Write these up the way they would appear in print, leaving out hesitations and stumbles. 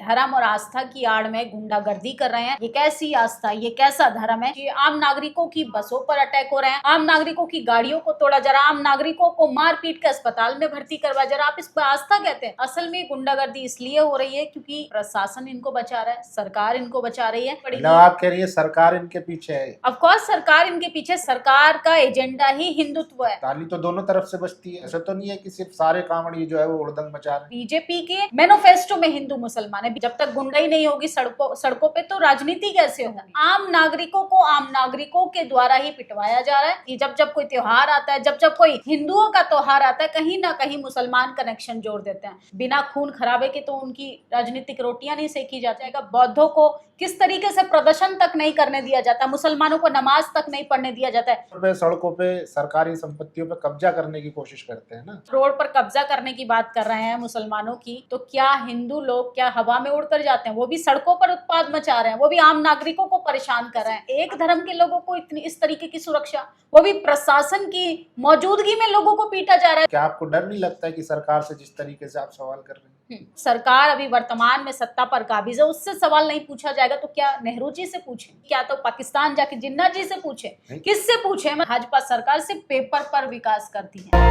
धर्म और आस्था की आड़ में गुंडागर्दी कर रहे हैं। ये कैसी आस्था, ये कैसा धर्म है कि आम नागरिकों की बसों पर अटैक हो रहे हैं, आम नागरिकों की गाड़ियों को तोड़ा जा रहा है, आम नागरिकों को मार पीट के अस्पताल में भर्ती करवाया जा रहा है। आप इस पर आस्था कहते हैं? असल में गुंडागर्दी इसलिए हो रही है क्योंकि प्रशासन इनको बचा रहा है, सरकार इनको बचा रही है। मतलब आप कह रही है सरकार इनके पीछे है? ऑफ कोर्स सरकार इनके पीछे, सरकार का एजेंडा ही हिंदुत्व है। ताली तो दोनों तरफ से बजती है, ऐसा तो नहीं है कि सिर्फ सारे कांवड़िए जो है वो उड़दंग मचा रहे हैं। बीजेपी के मैनिफेस्टो में हिंदू मुसलमान है, जब तक गुंडाई नहीं होगी सड़कों पे तो राजनीति कैसे होगी? आम नागरिकों को आम नागरिकों के द्वारा ही पिटवाया जा रहा है कि जब कोई त्योहार आता है, जब कोई हिंदुओं का त्योहार आता है, कहीं ना कहीं मुसलमान कनेक्शन जोड़ देते हैं। बिना खून खराबे के तो उनकी राजनीतिक रोटियां नहीं सेकी जा जाएगा। बौद्धों को किस तरीके से प्रदर्शन तक नहीं करने दिया जाता, मुसलमानों को नमाज तक नहीं पढ़ने दिया जाता है। सड़कों पे सरकारी संपत्तियों पे कब्जा करने की कोशिश करते हैं ना, रोड पर कब्जा करने की बात कर रहे हैं मुसलमानों की, तो क्या हिंदू लोग क्या हवा में उड़कर जाते हैं? वो भी सड़कों पर उत्पाद मचा रहे हैं, वो भी आम नागरिकों को परेशान कर रहे हैं। एक धर्म के लोगों को इतनी इस तरीके की सुरक्षा, वो भी प्रशासन की मौजूदगी में लोगों को पीटा जा रहा है। क्या आपको डर नहीं लगता है कि सरकार से जिस तरीके से आप सवाल कर रहे हैं? सरकार अभी वर्तमान में सत्ता पर काबिज है, उससे सवाल नहीं पूछा जाएगा तो क्या नेहरू जी से पूछे, क्या तो पाकिस्तान जाके जिन्ना जी से पूछे, किससे पूछे? भाजपा सरकार से पेपर पर विकास करती है।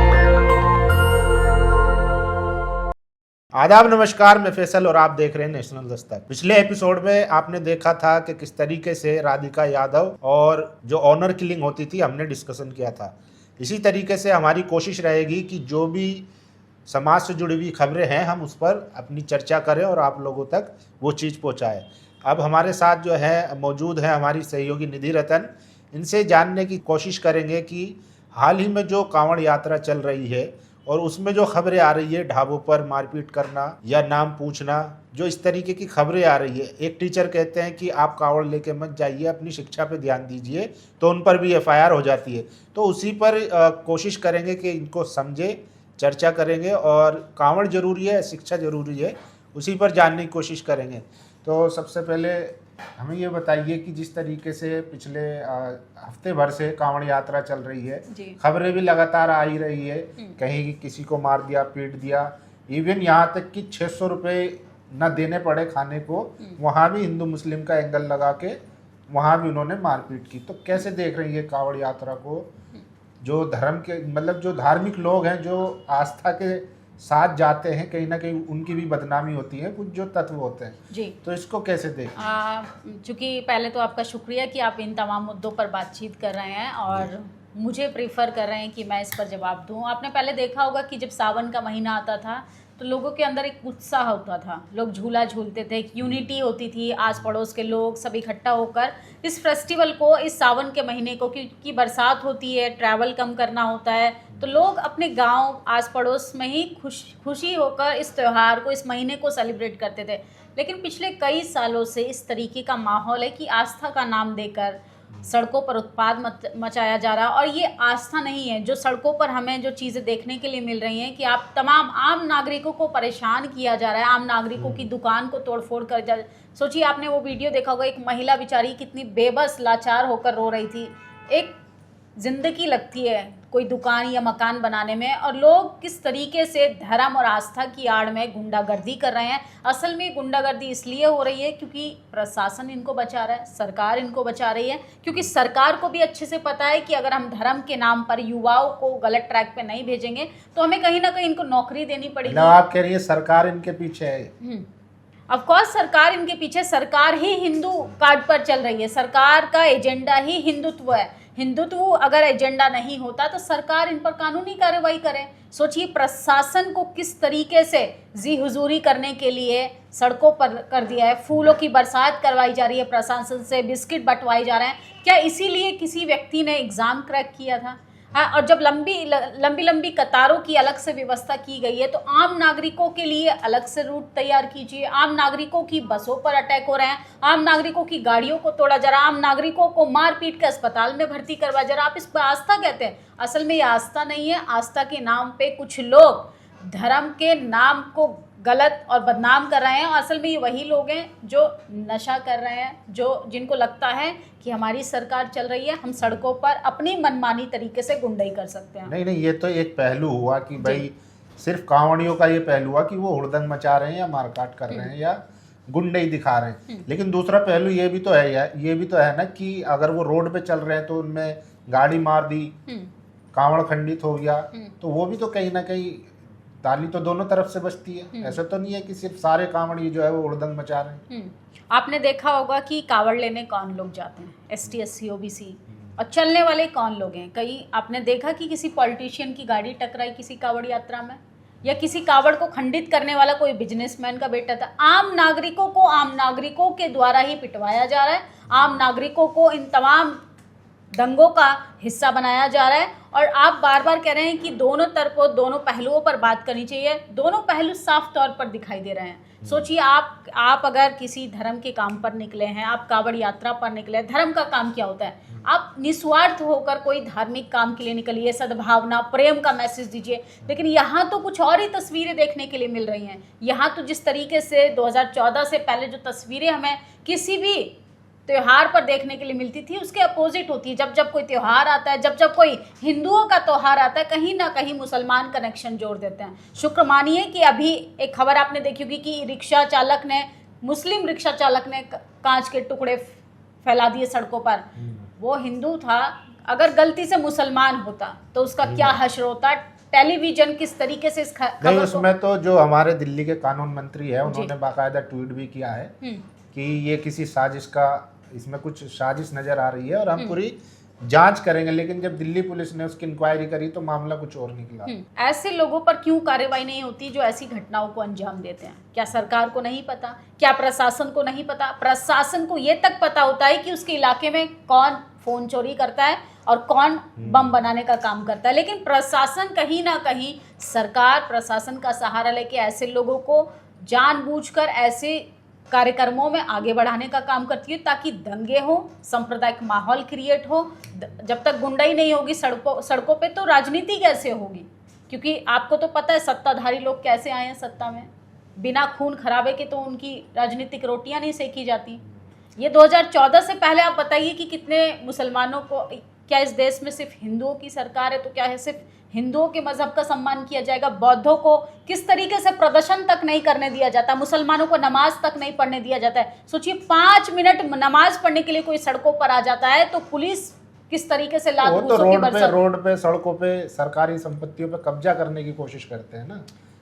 आदाब, नमस्कार, मैं फैसल और आप देख रहे हैं नेशनल दस्तक। पिछले एपिसोड में आपने देखा था कि किस तरीके से राधिका यादव और जो ऑनर किलिंग होती थी हमने डिस्कशन किया था। इसी तरीके से हमारी कोशिश रहेगी कि जो भी समाज से जुड़ी हुई खबरें हैं हम उस पर अपनी चर्चा करें और आप लोगों तक वो चीज़ पहुंचाएं। अब हमारे साथ जो है मौजूद है हमारी सहयोगी निधि रतन। इनसे जानने की कोशिश करेंगे कि हाल ही में जो कांवड़ यात्रा चल रही है और उसमें जो खबरें आ रही है, ढाबों पर मारपीट करना या नाम पूछना, जो इस तरीके की खबरें आ रही है। एक टीचर कहते हैं कि आप कांवड़ लेके मत जाइए, अपनी शिक्षा पे ध्यान दीजिए, तो उन पर भी एफआईआर हो जाती है। तो उसी पर कोशिश करेंगे कि इनको समझे, चर्चा करेंगे और कांवड़ जरूरी है, शिक्षा जरूरी है, उसी पर जानने की कोशिश करेंगे। तो सबसे पहले हमें ये बताइए कि जिस तरीके से पिछले हफ्ते भर से कांवड़ यात्रा चल रही है, खबरें भी लगातार आ ही रही है, कहीं किसी को मार दिया, पीट दिया, इवन यहाँ तक कि 600 रुपये न देने पड़े खाने को, वहाँ भी हिंदू मुस्लिम का एंगल लगा के वहाँ भी उन्होंने मारपीट की। तो कैसे देख रही है कांवड़ यात्रा को? जो धर्म के मतलब जो धार्मिक लोग हैं, जो आस्था के साथ जाते हैं, कहीं ना कहीं उनकी भी बदनामी होती है, कुछ जो तत्व होते हैं जी। तो इसको कैसे देखें? चूँकि पहले तो आपका शुक्रिया कि आप इन तमाम मुद्दों पर बातचीत कर रहे हैं और मुझे प्रीफर कर रहे हैं कि मैं इस पर जवाब दूं। आपने पहले देखा होगा कि जब सावन का महीना आता था तो लोगों के अंदर एक उत्साह होता था, लोग झूला झूलते थे, एक यूनिटी होती थी, आस पड़ोस के लोग सब इकट्ठा होकर इस फेस्टिवल को, इस सावन के महीने को, क्योंकि बरसात होती है, ट्रैवल कम करना होता है, तो लोग अपने गांव आस पड़ोस में ही खुशी होकर इस त्यौहार को, इस महीने को सेलिब्रेट करते थे। लेकिन पिछले कई सालों से इस तरीके का माहौल है कि आस्था का नाम देकर सड़कों पर उत्पाद मचाया जा रहा है। और ये आस्था नहीं है, जो सड़कों पर हमें जो चीज़ें देखने के लिए मिल रही हैं कि आप तमाम आम नागरिकों को परेशान किया जा रहा है, आम नागरिकों की दुकान को तोड़फोड़ कर सोचिए, आपने वो वीडियो देखा होगा, एक महिला बेचारी कितनी बेबस लाचार होकर रो रही थी। एक जिंदगी लगती है कोई दुकान या मकान बनाने में, और लोग किस तरीके से धर्म और आस्था की आड़ में गुंडागर्दी कर रहे हैं। असल में गुंडागर्दी इसलिए हो रही है क्योंकि प्रशासन इनको बचा रहा है, सरकार इनको बचा रही है, क्योंकि सरकार को भी अच्छे से पता है कि अगर हम धर्म के नाम पर युवाओं को गलत ट्रैक पे नहीं भेजेंगे तो हमें कहीं ना कहीं इनको नौकरी देनी पड़ेगी। आप कह रही है सरकार इनके पीछे है? ऑफ कोर्स सरकार इनके पीछे, सरकार ही हिंदू कार्ड पर चल रही है, सरकार का एजेंडा ही हिंदुत्व है। हिंदुत्व अगर एजेंडा नहीं होता तो सरकार इन पर कानूनी कार्रवाई करे। सोचिए प्रशासन को किस तरीके से जी हुजूरी करने के लिए सड़कों पर कर दिया है, फूलों की बरसात करवाई जा रही है, प्रशासन से बिस्किट बंटवाए जा रहे हैं। क्या इसीलिए किसी व्यक्ति ने एग्ज़ाम क्रैक किया था? हाँ, और जब लंबी कतारों की अलग से व्यवस्था की गई है तो आम नागरिकों के लिए अलग से रूट तैयार कीजिए। आम नागरिकों की बसों पर अटैक हो रहे हैं, आम नागरिकों की गाड़ियों को तोड़ा जा रहा है, आम नागरिकों को मार पीट के अस्पताल में भर्ती करवाया जा रहा है। आप इस पर आस्था कहते हैं? असल में ये आस्था नहीं है। आस्था के नाम पे कुछ लोग धर्म के नाम को गलत और बदनाम कर रहे हैं। असल में ये वही लोग हैं जो नशा कर रहे हैं, जिनको लगता है कि हमारी सरकार चल रही है, हम सड़कों पर अपनी मनमानी तरीके से गुंडाई कर सकते हैं। नहीं, ये तो एक पहलू हुआ कि भाई सिर्फ कांवड़ियों का ये पहलू हुआ कि वो हुड़दंग मचा रहे हैं या मारकाट कर रहे हैं या गुंडई दिखा रहे हैं। लेकिन दूसरा पहलू ये भी तो है ना कि अगर वो रोड पे चल रहे हैं तो उनमें गाड़ी मार दी, कांवड़ खंडित हो गया, तो वो भी तो कहीं ना कहीं ताली तो दोनों तरफ से बजती है। ऐसा तो नहीं है कि सिर्फ सारे कांवड़ी जो है वो उड़दंग मचा रहे हैं। आपने देखा होगा कि कावड़ लेने कौन लोग जाते हैं, ST SC OBC, और चलने वाले कौन लोग हैं। कहीं आपने देखा कि किसी पॉलिटिशियन की गाड़ी टकराई किसी कावड़ यात्रा में, या किसी कावड़ को खंडित करने वाला कोई बिजनेसमैन का बेटा था। आम नागरिकों के द्वारा ही पिटवाया जा रहा है, आम नागरिकों को इन तमाम दंगों का हिस्सा बनाया जा रहा है। और आप बार बार कह रहे हैं कि दोनों तरफों, दोनों पहलुओं पर बात करनी चाहिए। दोनों पहलू साफ तौर पर दिखाई दे रहे हैं। सोचिए, आप अगर किसी धर्म के काम पर निकले हैं, आप कावड़ यात्रा पर निकले, धर्म का काम क्या होता है? आप निस्वार्थ होकर कोई धार्मिक काम के लिए निकलिए, सद्भावना, प्रेम का मैसेज दीजिए। लेकिन यहाँ तो कुछ और ही तस्वीरें देखने के लिए मिल रही हैं। यहाँ तो जिस तरीके से 2014 से पहले जो तस्वीरें हमें किसी भी त्योहार पर देखने के लिए मिलती थी, उसके अपोजिट होती है। जब कोई त्योहार आता है, जब कोई हिंदुओं का त्योहार आता है, कहीं ना कहीं मुसलमान कनेक्शन जोड़ देते हैं। शुक्र मानिए कि अभी एक खबर आपने देखी होगी कि मुस्लिम रिक्शा चालक ने कांच के टुकड़े फैला दिए सड़कों पर। वो हिंदू था, अगर गलती से मुसलमान होता तो उसका क्या हश्र होता। टेलीविजन किस तरीके से इस नहीं, उसमें तो जो हमारे दिल्ली के कानून मंत्री है उन्होंने बाकायदा ट्वीट भी किया है कि ये किसी साजिश का, इसमें कुछ साजिश नजर आ रही है और हम पूरी जांच करेंगे। लेकिन जब दिल्ली पुलिस ने उसकी इंक्वायरी करी तो मामला कुछ और निकला। ऐसे लोगों पर क्यों कार्रवाई नहीं होती जो ऐसी घटनाओं को अंजाम देते हैं? क्या सरकार को नहीं पता? क्या प्रशासन को नहीं पता? प्रशासन को ये तक पता होता है कि उसके इलाके में कौन फोन चोरी करता है और कौन बम बनाने का काम करता है। लेकिन प्रशासन कहीं ना कहीं, सरकार प्रशासन का सहारा लेके ऐसे लोगों को जानबूझकर ऐसे कार्यक्रमों में आगे बढ़ाने का काम करती है ताकि दंगे हो, सांप्रदायिक माहौल क्रिएट हो। जब तक गुंडाई नहीं होगी सड़कों पे, तो राजनीति कैसे होगी? क्योंकि आपको तो पता है सत्ताधारी लोग कैसे आए हैं सत्ता में। बिना खून खराबे के तो उनकी राजनीतिक रोटियां नहीं सेकी जाती। ये 2014 से पहले आप बताइए कि कितने मुसलमानों को, क्या इस देश में सिर्फ हिंदुओं की सरकार है तो क्या है सिर्फ हिंदुओं के मजहब का सम्मान किया जाएगा? बौद्धों को किस तरीके से प्रदर्शन तक नहीं करने दिया जाता, मुसलमानों को नमाज तक नहीं पढ़ने दिया जाता है। सोचिए, 5 मिनट नमाज पढ़ने के लिए कोई सड़कों पर आ जाता है तो पुलिस किस तरीके से लात घूंसों की बरसात। रोड पे सड़कों पे सरकारी संपत्तियों पे कब्जा करने की कोशिश करते हैं ना,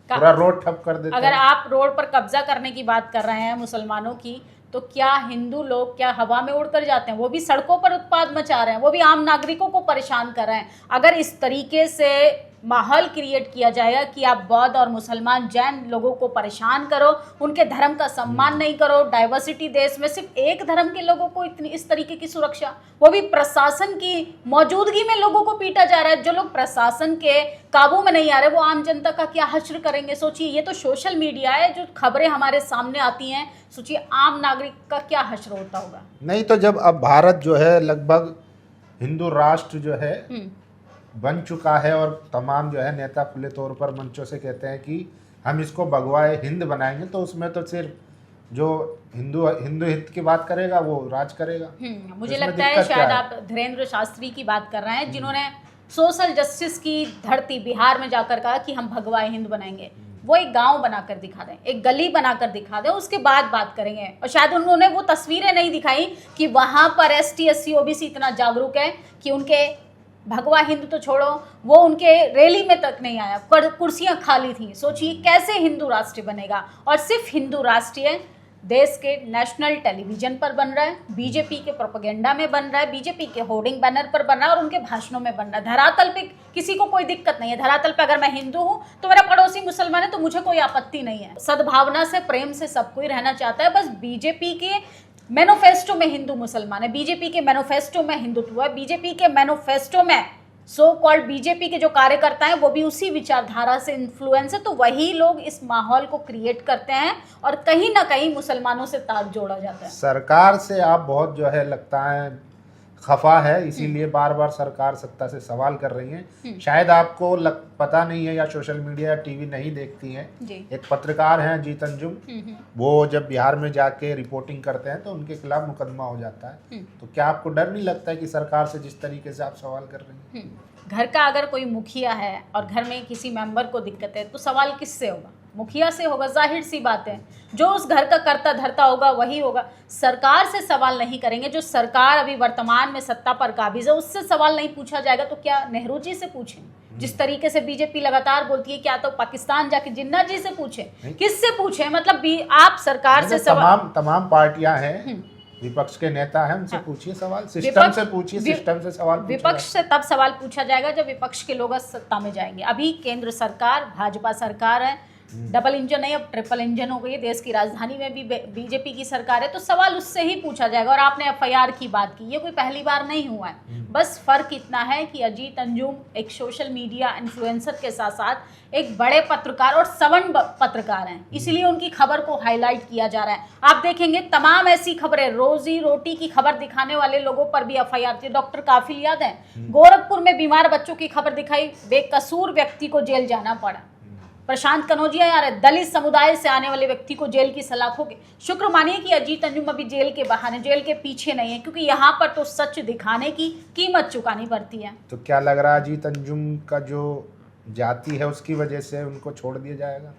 पूरा रोड ठप कर देते हैं। अगर आप रोड पर कब्जा करने की बात कर रहे हैं मुसलमानों की, तो क्या हिंदू लोग क्या हवा में उड़कर जाते हैं? वो भी सड़कों पर उत्पाद मचा रहे हैं, वो भी आम नागरिकों को परेशान कर रहे हैं। अगर इस तरीके से माहौल क्रिएट किया जाएगा कि आप बौद्ध और मुसलमान, जैन लोगों को परेशान करो, उनके धर्म का सम्मान नहीं करो, डाइवर्सिटी देश में सिर्फ एक धर्म के लोगों को इतनी इस तरीके की सुरक्षा, वो भी प्रशासन की मौजूदगी में लोगों को पीटा जा रहा है। जो लोग प्रशासन के काबू में नहीं आ रहे, वो आम जनता का क्या हश्र करेंगे? सोचिए, ये तो सोशल मीडिया है, जो खबरें हमारे सामने आती हैं, सोचिए आम नागरिक का क्या हश्र होता होगा। नहीं तो जब अब भारत जो है लगभग हिंदू राष्ट्र जो है बन चुका है और तमाम जो है नेता खुले तौर पर मंचों से कहते हैं कि हम इसको भगवाए हिंद बनाएंगे, तो उसमें तो सिर्फ जो हिंदू हित की बात करेगा वो राज करेगा। मुझे लगता है शायद आप धीरेन्द्र शास्त्री की बात कर रहे हैं, जिन्होंने सोशल जस्टिस की धरती बिहार में जाकर कहा कि हम भगवाए हिंद बनाएंगे। वो एक गांव बनाकर दिखा दें, एक गली बनाकर दिखा दें, उसके बाद बात करेंगे। और शायद उन्होंने वो तस्वीरें नहीं दिखाई कि वहां पर ST SC OBC इतना जागरूक है कि उनके भगवा हिंद तो छोड़ो, वो उनके रैली में तक नहीं आया, कुर्सियां खाली थी। सोचिए कैसे हिंदू राष्ट्र बनेगा। और सिर्फ हिंदू राष्ट्रीय देश के नेशनल टेलीविजन पर बन रहा है, बीजेपी के प्रोपेगेंडा में बन रहा है, बीजेपी के होर्डिंग बैनर पर बन रहा है और उनके भाषणों में बन रहा है। धरातल पे किसी को कोई दिक्कत नहीं है। धरातल पे अगर मैं हिंदू हूँ तो मेरा पड़ोसी मुसलमान है तो मुझे कोई आपत्ति नहीं है। सद्भावना से, प्रेम से सब कोई रहना चाहता है। बस बीजेपी के मैनिफेस्टो में हिंदू मुसलमान है, बीजेपी के मैनिफेस्टो में हिंदुत्व है, बीजेपी के मैनिफेस्टो में सो कॉल्ड बीजेपी के जो कार्यकर्ता हैं वो भी उसी विचारधारा से इन्फ्लुएंस है। तो वही लोग इस माहौल को क्रिएट करते हैं और कहीं ना कहीं मुसलमानों से ताक जोड़ा जाता है। सरकार से आप बहुत जो है लगता है खफा है, इसीलिए बार बार सरकार सत्ता से सवाल कर रही है। शायद आपको पता नहीं है या सोशल मीडिया या टीवी नहीं देखती हैं। एक पत्रकार हैं अजीत अंजुम, वो जब बिहार में जाके रिपोर्टिंग करते हैं तो उनके खिलाफ मुकदमा हो जाता है। तो क्या आपको डर नहीं लगता है कि सरकार से जिस तरीके से आप सवाल कर रही हैं? घर का अगर कोई मुखिया है और घर में किसी मेंबर को दिक्कत है तो सवाल किससे होगा? मुखिया से होगा, जाहिर सी बात है। जो उस घर का करता धरता होगा वही होगा। सरकार से सवाल नहीं करेंगे, जो सरकार अभी वर्तमान में सत्ता पर काबिज है उससे सवाल नहीं पूछा जाएगा तो क्या नेहरू जी से पूछें? जिस तरीके से बीजेपी लगातार बोलती है, क्या तो पाकिस्तान जाके जिन्ना जी से पूछे, किससे पूछे? मतलब आप सरकार से सवाल, तमाम पार्टियां हैं, विपक्ष के नेता हैं, उनसे पूछिए सवाल, सिस्टम से पूछिए, सिस्टम से सवाल। विपक्ष से तब सवाल पूछा जाएगा जब विपक्ष के लोग सत्ता में जाएंगे। अभी केंद्र सरकार भाजपा सरकार है, डबल इंजन नहीं अब ट्रिपल इंजन हो गई है, देश की राजधानी में भी बीजेपी की सरकार है, तो सवाल उससे ही पूछा जाएगा। और आपने एफआईआर की बात की, ये कोई पहली बार नहीं हुआ है। बस फर्क इतना है कि अजीत अंजुम एक सोशल मीडिया इन्फ्लुएंसर के साथ साथ एक बड़े पत्रकार और सवर्ण पत्रकार हैं, इसलिए उनकी खबर को हाईलाइट किया जा रहा है। आप देखेंगे तमाम ऐसी खबरें, रोजी रोटी की खबर दिखाने वाले लोगों पर भी एफआईआर थी। डॉक्टर काफिल याद है, गोरखपुर में बीमार बच्चों की खबर दिखाई, बेकसूर व्यक्ति को जेल जाना पड़ा। प्रशांत कनौजिया यार है, दलित समुदाय से आने वाले व्यक्ति को जेल की सलाखों के शुक्र मानिए कि अजीत अंजुम अभी जेल के बाहर है, जेल के पीछे नहीं है, क्योंकि यहाँ पर तो सच दिखाने की कीमत चुकानी पड़ती है। तो क्या लग रहा है अजीत अंजुम का जो जाति है उसकी वजह से उनको छोड़ दिया जाएगा?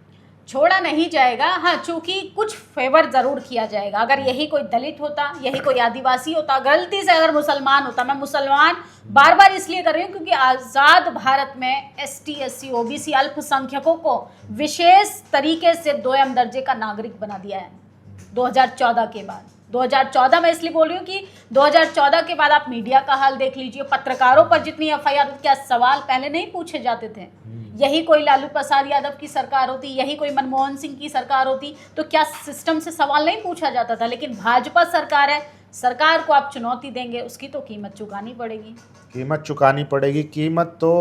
छोड़ा नहीं जाएगा, हाँ, चूंकि कुछ फेवर जरूर किया जाएगा। अगर यही कोई दलित होता, यही कोई आदिवासी होता, गलती से अगर मुसलमान होता, मैं मुसलमान बार बार इसलिए कर रही हूँ क्योंकि आज़ाद भारत में एसटी, एससी, ओबीसी अल्पसंख्यकों को विशेष तरीके से 2 दर्जे का नागरिक बना दिया है 2014 के बाद। 2014 में इसलिए बोल रही हूँ कि 2014 के बाद आप मीडिया का हाल देख लीजिए, पत्रकारों पर जितनी एफआईआर, क्या सवाल पहले नहीं पूछे जाते थे? यही कोई लालू प्रसाद यादव की सरकार होती, यही कोई मनमोहन सिंह की सरकार होती तो क्या सिस्टम से सवाल नहीं पूछा जाता था? लेकिन भाजपा सरकार है, सरकार को आप चुनौती देंगे, उसकी तो कीमत चुकानी पड़ेगी। कीमत चुकानी पड़ेगी। कीमत तो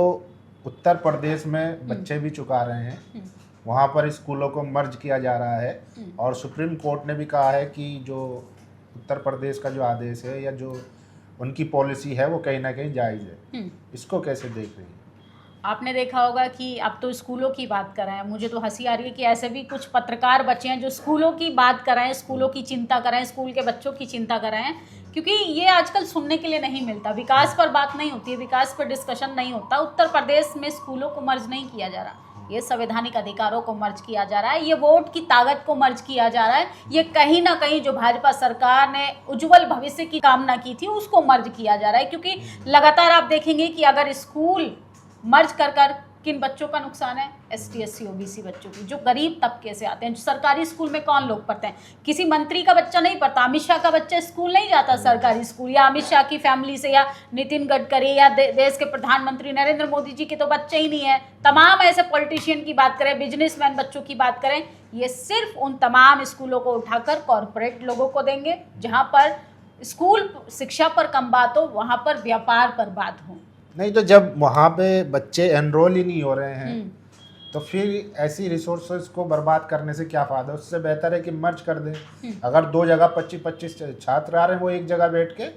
उत्तर प्रदेश में बच्चे भी चुका रहे हैं, वहाँ पर स्कूलों को मर्ज किया जा रहा है और सुप्रीम कोर्ट ने भी कहा है कि जो उत्तर प्रदेश का जो आदेश है या जो उनकी पॉलिसी है वो कहीं ना कहीं जायज़ है। इसको कैसे देख रही है? आपने देखा होगा कि अब तो स्कूलों की बात कर रहे हैं, मुझे तो हंसी आ रही है कि ऐसे भी कुछ पत्रकार बचे हैं जो स्कूलों की बात कर रहे हैं, स्कूलों की चिंता कर रहे हैं, स्कूल के बच्चों की चिंता कर रहे हैं, क्योंकि ये आजकल सुनने के लिए नहीं मिलता। विकास पर बात नहीं होती है, विकास पर डिस्कशन नहीं होता। उत्तर प्रदेश में स्कूलों को मर्ज नहीं किया जा रहा, ये संवैधानिक अधिकारों को मर्ज किया जा रहा है, ये वोट की ताकत को मर्ज किया जा रहा है, ये कहीं ना कहीं जो भाजपा सरकार ने उज्जवल भविष्य की कामना की थी उसको मर्ज किया जा रहा है। क्योंकि लगातार आप देखेंगे कि अगर स्कूल मर्ज कर किन बच्चों का नुकसान है? एसटी, एससी, ओबीसी बच्चों की, जो गरीब तबके से आते हैं। जो सरकारी स्कूल में कौन लोग पढ़ते हैं? किसी मंत्री का बच्चा नहीं पढ़ता, अमित शाह का बच्चा स्कूल नहीं जाता सरकारी स्कूल, या अमित शाह की फैमिली से, या नितिन गडकरी या देश के प्रधानमंत्री नरेंद्र मोदी जी के तो बच्चे ही नहीं है। तमाम ऐसे पॉलिटिशियन की बात करें, बिजनेसमैन बच्चों की बात करें, ये सिर्फ उन तमाम स्कूलों को उठाकर कॉरपोरेट लोगों को देंगे, जहाँ पर स्कूल शिक्षा पर कम बात हो, वहाँ पर व्यापार पर बात हो। नहीं तो जब वहाँ पे बच्चे एनरोल ही नहीं हो रहे हैं तो फिर ऐसी रिसोर्सेज को बर्बाद करने से क्या फ़ायदा? उससे बेहतर है कि मर्ज कर दें। अगर 2 जगह 25-25 छात्र आ रहे हैं, वो एक जगह बैठ के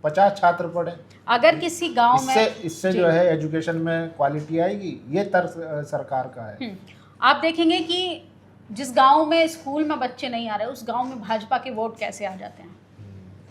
50 छात्र पढ़े। अगर किसी गांव में इससे जो है एजुकेशन में क्वालिटी आएगी, ये तर्क सरकार का है। आप देखेंगे कि जिस गांव में स्कूल में बच्चे नहीं आ रहे, उस गांव में भाजपा के वोट कैसे आ जाते हैं?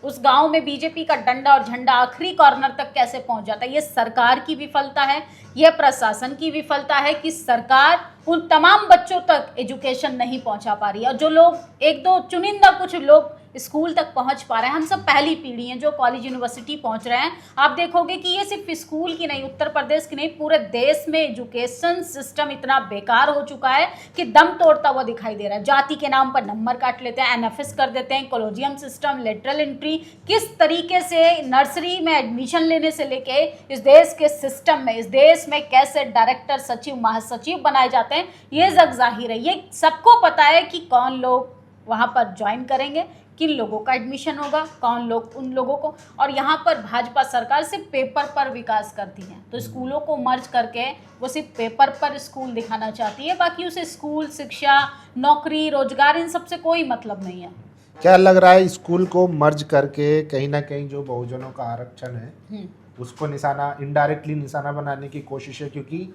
उस गांव में बीजेपी का डंडा और झंडा आखिरी कॉर्नर तक कैसे पहुंच जाता है? ये सरकार की विफलता है, ये प्रशासन की विफलता है कि सरकार उन तमाम बच्चों तक एजुकेशन नहीं पहुंचा पा रही है। और जो लोग, एक दो चुनिंदा कुछ लोग स्कूल तक पहुंच पा रहे हैं, हम सब पहली पीढ़ी हैं जो कॉलेज यूनिवर्सिटी पहुंच रहे हैं। आप देखोगे कि ये सिर्फ स्कूल की नहीं, उत्तर प्रदेश की नहीं, पूरे देश में एजुकेशन सिस्टम इतना बेकार हो चुका है कि दम तोड़ता हुआ दिखाई दे रहा है। जाति के नाम पर नंबर काट लेते हैं, एनएफएस कर देते हैं, कॉलेजियम सिस्टम, लेटरल एंट्री, किस तरीके से नर्सरी में एडमिशन लेने से लेके इस देश के सिस्टम में, इस देश में कैसे डायरेक्टर, सचिव, महासचिव बनाए जाते हैं, ये जग जाहिर है। ये सबको पता है कि कौन लोग वहाँ पर ज्वाइन करेंगे, किन लोगों का एडमिशन होगा, कौन लोग उन लोगों को। और यहाँ पर भाजपा सरकार सिर्फ पेपर पर विकास करती है, तो स्कूलों को मर्ज करके वो सिर्फ पेपर पर स्कूल दिखाना चाहती है, बाकी उसे स्कूल, शिक्षा, नौकरी, रोजगार, इन सबसे कोई मतलब नहीं है। क्या लग रहा है स्कूल को मर्ज करके कहीं ना कहीं जो बहुजनों का आरक्षण है उसको निशाना, इनडायरेक्टली निशाना बनाने की कोशिश है? क्योंकि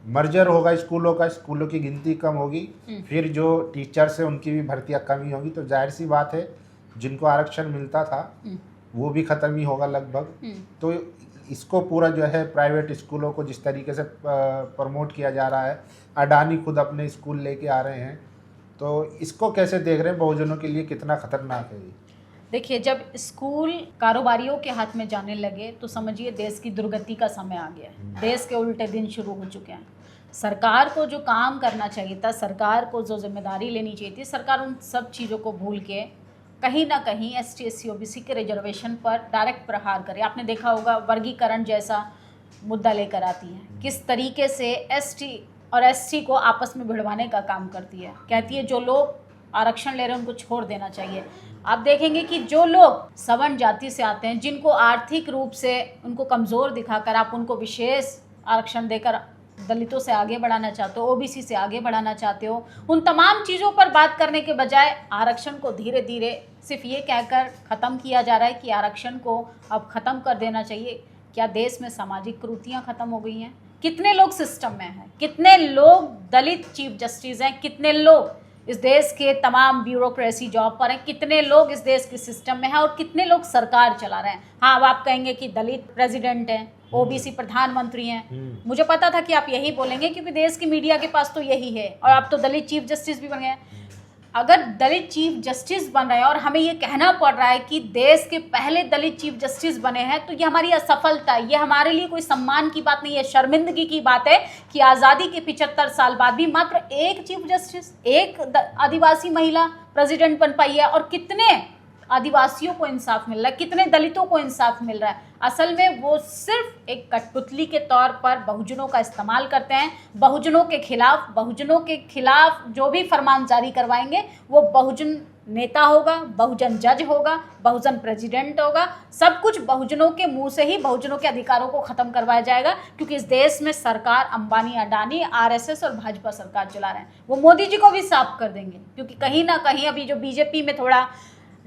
मर्जर होगा स्कूलों का, स्कूलों की गिनती कम होगी, फिर जो टीचर्स है उनकी भी भर्तियां कमी होगी, तो जाहिर सी बात है जिनको आरक्षण मिलता था वो भी ख़त्म ही होगा लगभग। तो इसको पूरा जो है प्राइवेट स्कूलों को जिस तरीके से प्रमोट किया जा रहा है, अडानी खुद अपने स्कूल लेके आ रहे हैं, तो इसको कैसे देख रहे हैं? बहुजनों के लिए कितना खतरनाक है ये? देखिए, जब स्कूल कारोबारियों के हाथ में जाने लगे तो समझिए देश की दुर्गति का समय आ गया है। देश के उल्टे दिन शुरू हो चुके हैं। सरकार को जो काम करना चाहिए था, सरकार को जो जिम्मेदारी लेनी चाहिए थी, सरकार उन सब चीज़ों को भूल के कहीं ना कहीं ST SC OBC के रिजर्वेशन पर डायरेक्ट प्रहार करे। आपने देखा होगा वर्गीकरण जैसा मुद्दा लेकर आती है, किस तरीके से ST और SC को आपस में भिड़वाने का काम करती है। कहती है जो लोग आरक्षण ले रहे हैं उनको छोड़ देना चाहिए। आप देखेंगे कि जो लोग सवर्ण जाति से आते हैं, जिनको आर्थिक रूप से उनको कमज़ोर दिखाकर आप उनको विशेष आरक्षण देकर दलितों से आगे बढ़ाना चाहते हो, OBC से आगे बढ़ाना चाहते हो, उन तमाम चीज़ों पर बात करने के बजाय आरक्षण को धीरे धीरे सिर्फ ये कहकर ख़त्म किया जा रहा है कि आरक्षण को अब ख़त्म कर देना चाहिए। क्या देश में सामाजिक कुरीतियाँ ख़त्म हो गई हैं? कितने लोग सिस्टम में हैं? कितने लोग दलित चीफ जस्टिस हैं? कितने लोग इस देश के तमाम ब्यूरोक्रेसी जॉब पर हैं? कितने लोग इस देश के सिस्टम में हैं और कितने लोग सरकार चला रहे हैं? हाँ, अब आप कहेंगे कि दलित प्रेसिडेंट हैं, OBC प्रधानमंत्री हैं। मुझे पता था कि आप यही बोलेंगे क्योंकि देश की मीडिया के पास तो यही है, और आप तो दलित चीफ जस्टिस भी बन गए। अगर दलित चीफ जस्टिस बन रहे हैं और हमें ये कहना पड़ रहा है कि देश के पहले दलित चीफ जस्टिस बने हैं, तो ये हमारी असफलता है। ये हमारे लिए कोई सम्मान की बात नहीं है, शर्मिंदगी की बात है कि आज़ादी के 75 साल बाद भी मात्र एक चीफ जस्टिस, एक आदिवासी महिला प्रेसिडेंट बन पाई है। और कितने आदिवासियों को इंसाफ मिल रहा है, कितने दलितों को इंसाफ मिल रहा है? असल में वो सिर्फ एक कठपुतली के तौर पर बहुजनों का इस्तेमाल करते हैं। बहुजनों के खिलाफ जो भी फरमान जारी करवाएंगे वो बहुजन नेता होगा, बहुजन जज होगा, बहुजन प्रेसिडेंट होगा। सब कुछ बहुजनों के मुंह से ही बहुजनों के अधिकारों को ख़त्म करवाया जाएगा, क्योंकि इस देश में सरकार अंबानी, अडानी, RSS और भाजपा सरकार चला रहे हैं। वो मोदी जी को भी साफ कर देंगे, क्योंकि कहीं ना कहीं अभी जो BJP में थोड़ा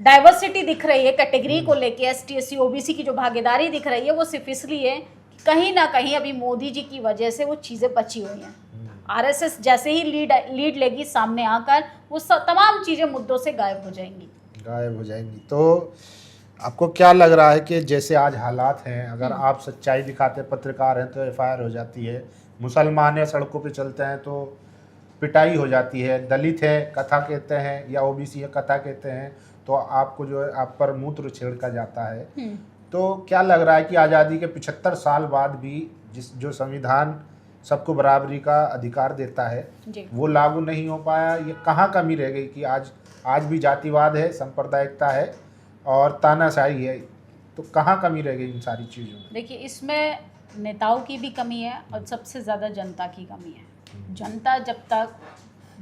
डाइवर्सिटी दिख रही है कैटेगरी को लेके, ST SC OBC की जो भागीदारी दिख रही है, वो सिर्फ इसलिए कहीं ना कहीं अभी मोदी जी की वजह से वो चीज़ें बची हुई हैं। RSS जैसे ही लीड लेगी सामने आकर, वो तमाम चीज़ें मुद्दों से गायब हो जाएंगी। तो आपको क्या लग रहा है कि जैसे आज हालात हैं, अगर आप सच्चाई दिखाते पत्रकार हैं तो FIR हो जाती है, मुसलमान है सड़कों पे चलते हैं तो पिटाई हो जाती है, दलित है कथा कहते हैं या OBC है कथा कहते हैं तो आपको जो है आप पर मूत्र छिड़का जाता है। तो क्या लग रहा है कि आज़ादी के 75 साल बाद भी जो संविधान सबको बराबरी का अधिकार देता है वो लागू नहीं हो पाया? ये कहाँ कमी रह गई कि आज भी जातिवाद है, सांप्रदायिकता है और तानाशाही है, तो कहाँ कमी रह गई इन सारी चीज़ों में? देखिए, इसमें नेताओं की भी कमी है और सबसे ज़्यादा जनता की कमी है। जनता जब तक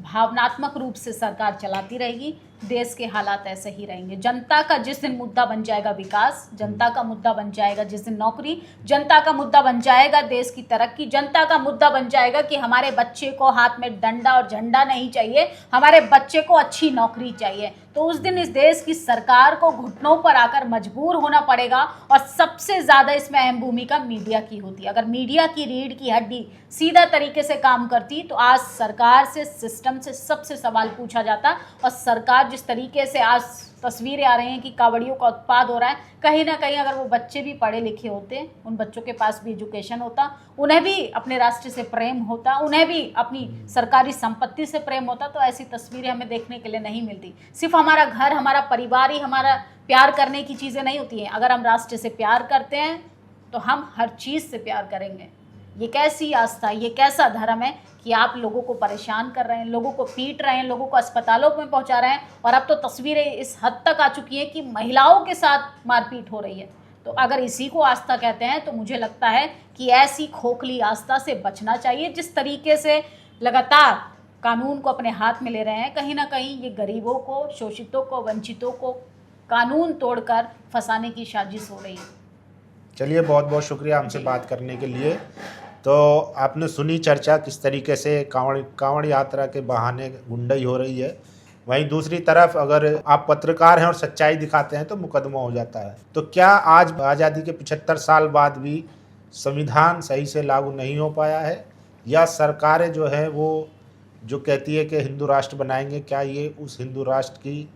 भावनात्मक रूप से सरकार चलाती रहेगी, देश के हालात ऐसे ही रहेंगे। जनता का जिस दिन मुद्दा बन जाएगा विकास, जनता का मुद्दा बन जाएगा जिस दिन नौकरी, जनता का मुद्दा बन जाएगा देश की तरक्की, जनता का मुद्दा बन जाएगा कि हमारे बच्चे को हाथ में डंडा और झंडा नहीं चाहिए, हमारे बच्चे को अच्छी नौकरी चाहिए, तो उस दिन इस देश की सरकार को घुटनों पर आकर मजबूर होना पड़ेगा। और सबसे ज़्यादा इसमें अहम भूमिका मीडिया की होती है। अगर मीडिया की रीढ़ की हड्डी सीधा तरीके से काम करती तो आज सरकार से, सिस्टम से सबसे सवाल पूछा जाता। और सरकार जिस तरीके से आज तस्वीरें आ रही हैं कि कावड़ियों का उत्पाद हो रहा है, कहीं ना कहीं अगर वो बच्चे भी पढ़े लिखे होते, उन बच्चों के पास भी एजुकेशन होता, उन्हें भी अपने राष्ट्र से प्रेम होता, उन्हें भी अपनी सरकारी संपत्ति से प्रेम होता, तो ऐसी तस्वीरें हमें देखने के लिए नहीं मिलती। सिर्फ हमारा घर, हमारा परिवार ही हमारा प्यार करने की चीज़ें नहीं होती हैं। अगर हम राष्ट्र से प्यार करते हैं तो हम हर चीज़ से प्यार करेंगे। ये कैसी आस्था, ये कैसा धर्म है कि आप लोगों को परेशान कर रहे हैं, लोगों को पीट रहे हैं, लोगों को अस्पतालों में पहुंचा रहे हैं, और अब तो तस्वीरें इस हद तक आ चुकी हैं कि महिलाओं के साथ मारपीट हो रही है। तो अगर इसी को आस्था कहते हैं तो मुझे लगता है कि ऐसी खोखली आस्था से बचना चाहिए। जिस तरीके से लगातार कानून को अपने हाथ में ले रहे हैं, कहीं ना कहीं ये गरीबों को, शोषितों को, वंचितों को कानून तोड़कर फंसाने की साजिश हो रही है। चलिए, बहुत बहुत शुक्रिया हमसे बात करने के लिए। तो आपने सुनी चर्चा किस तरीके से कांवड़ यात्रा के बहाने गुंडाई हो रही है। वहीं दूसरी तरफ अगर आप पत्रकार हैं और सच्चाई दिखाते हैं तो मुकदमा हो जाता है। तो क्या आज आज़ादी के 75 साल बाद भी संविधान सही से लागू नहीं हो पाया है, या सरकारें जो है वो जो कहती है कि हिंदू राष्ट्र बनाएंगे, क्या ये उस हिंदू राष्ट्र की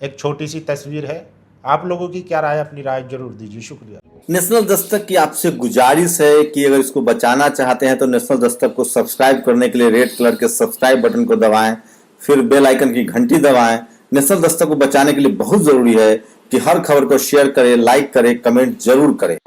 एक छोटी सी तस्वीर है? आप लोगों की क्या राय, अपनी राय जरूर दीजिए। शुक्रिया। नेशनल दस्तक की आपसे गुजारिश है कि अगर इसको बचाना चाहते हैं तो नेशनल दस्तक को सब्सक्राइब करने के लिए रेड कलर के सब्सक्राइब बटन को दबाएं, फिर बेल आइकन की घंटी दबाएं। नेशनल दस्तक को बचाने के लिए बहुत जरूरी है कि हर खबर को शेयर करें, लाइक करें, कमेंट जरूर करें।